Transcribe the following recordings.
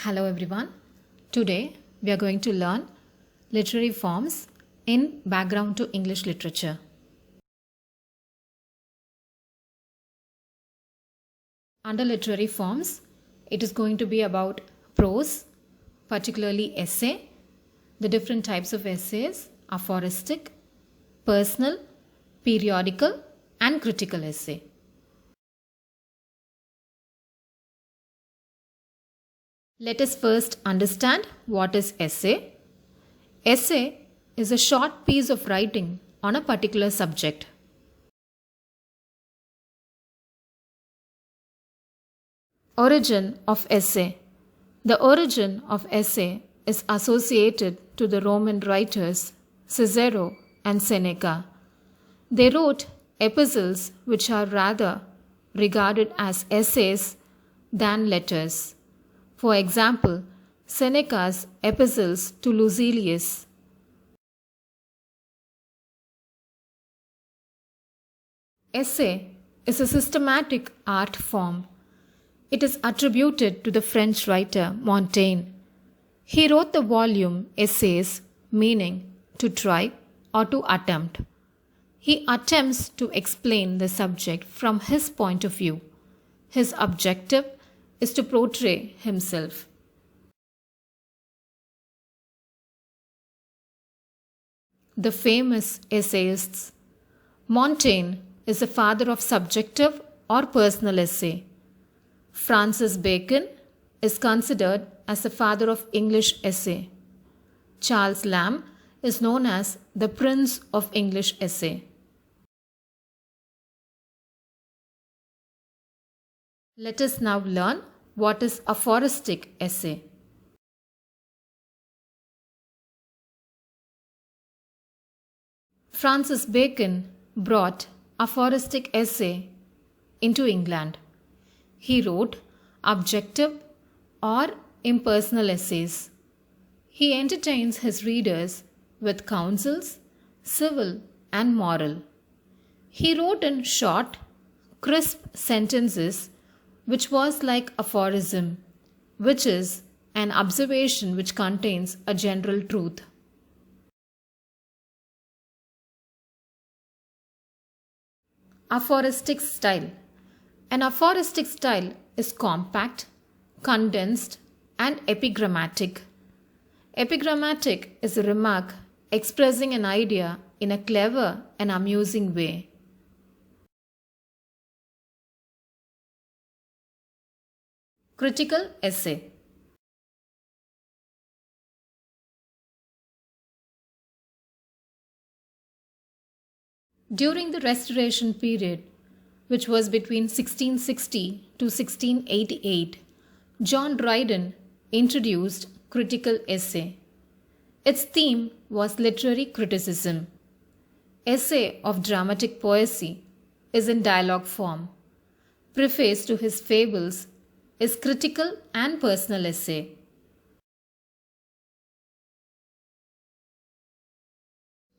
Hello everyone. Today we are going to learn literary forms in background to English literature. Under literary forms, it is going to be about prose, particularly essay, the different types of essays, aphoristic, personal, periodical, and critical essay. Let us first understand what is essay. Essay is a short piece of writing on a particular subject. Origin of essay. The origin of essay is associated to the Roman writers Cicero and Seneca. They wrote epistles which are rather regarded as essays than letters. For example, Seneca's epistles to Lucilius. Essay is a systematic art form. It is attributed to the French writer Montaigne. He wrote the volume Essays, meaning to try or to attempt. He attempts to explain the subject from his point of view. His objective is to portray himself. The famous essayists. Montaigne is the father of subjective or personal essay. Francis Bacon is considered as the father of English essay. Charles Lamb is known as the Prince of English essay. Let us now learn what is aphoristic essay. Francis Bacon brought aphoristic essay into England. He wrote objective or impersonal essays. He entertains his readers with counsels, civil and moral. He wrote in short, crisp sentences which was like aphorism, which is an observation which contains a general truth. Aphoristic style. An aphoristic style is compact, condensed, and epigrammatic. Epigrammatic is a remark expressing an idea in a clever and amusing way. Critical essay. During the Restoration period, which was between 1660 to 1688, John Dryden introduced critical essay. Its theme was literary criticism. Essay of dramatic poesy is in dialogue form. Preface to his fables is critical and personal essay.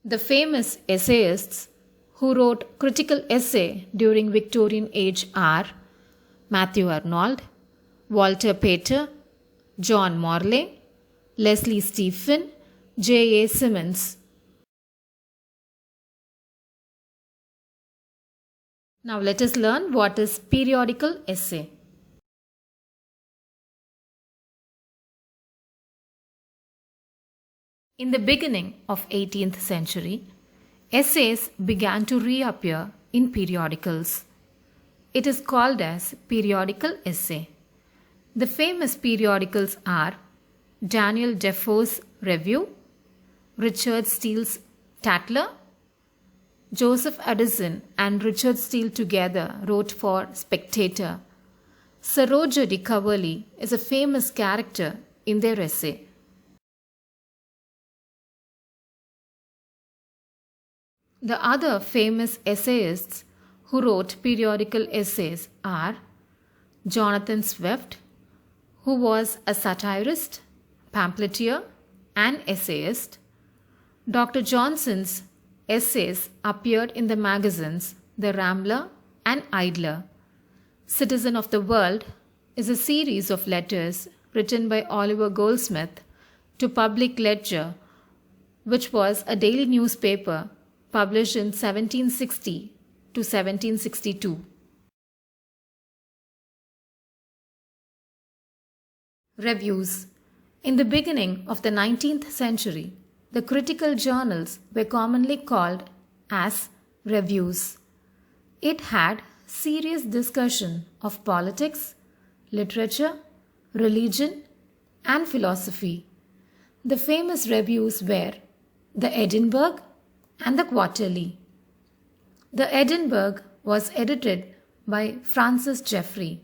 The famous essayists who wrote critical essay during Victorian age are Matthew Arnold, Walter Pater, John Morley, Leslie Stephen, J. A. Symonds. Now let us learn what is periodical essay. In the beginning of 18th century, essays began to reappear in periodicals. It is called as periodical essay. The famous periodicals are Daniel Defoe's Review, Richard Steele's Tatler. Joseph Addison and Richard Steele together wrote for Spectator. Sir Roger de Coverley is a famous character in their essay. The other famous essayists who wrote periodical essays are Jonathan Swift, who was a satirist, pamphleteer, and essayist. Dr. Johnson's essays appeared in the magazines The Rambler and Idler. Citizen of the World is a series of letters written by Oliver Goldsmith, to Public Ledger, which was a daily newspaper published in 1760 to 1762. Reviews. In the beginning of the 19th century, the critical journals were commonly called as reviews. It had serious discussion of politics, literature, religion, and philosophy. The famous reviews were the Edinburgh and the Quarterly. The Edinburgh was edited by Francis Jeffrey.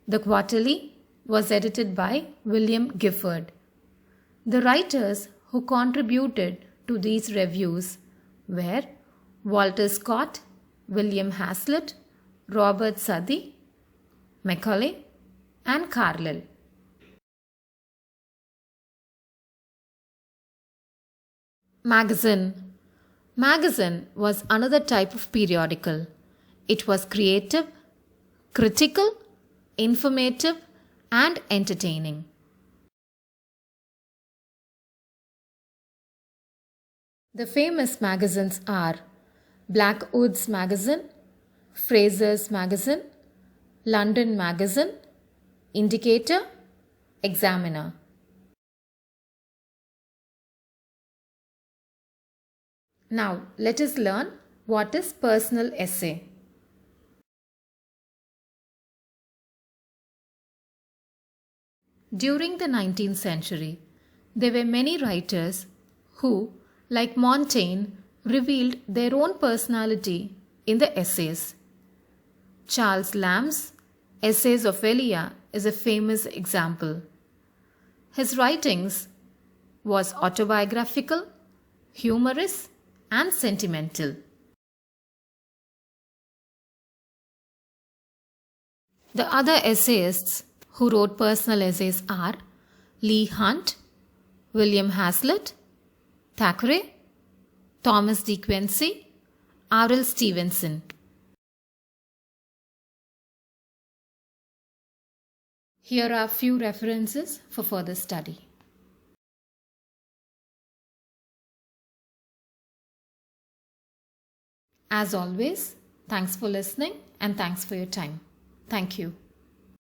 The Quarterly was edited by William Gifford. The writers who contributed to these reviews were Walter Scott, William Hazlitt, Robert Southey, Macaulay, and Carlyle. Magazine. Magazine was another type of periodical. It was creative, critical, informative, and entertaining. The famous magazines are Blackwood's Magazine, Fraser's Magazine, London Magazine, Indicator, Examiner. Now let us learn what is personal essay. During the 19th century, there were many writers who, like Montaigne, revealed their own personality in the essays. Charles Lamb's Essays of Elia is a famous example. His writings was autobiographical, humorous, and sentimental. The other essayists who wrote personal essays are Leigh Hunt, William Hazlitt, Thackeray, Thomas De Quincey, R.L. Stevenson. Here are a few references for further study. As always, thanks for listening and thanks for your time. Thank you.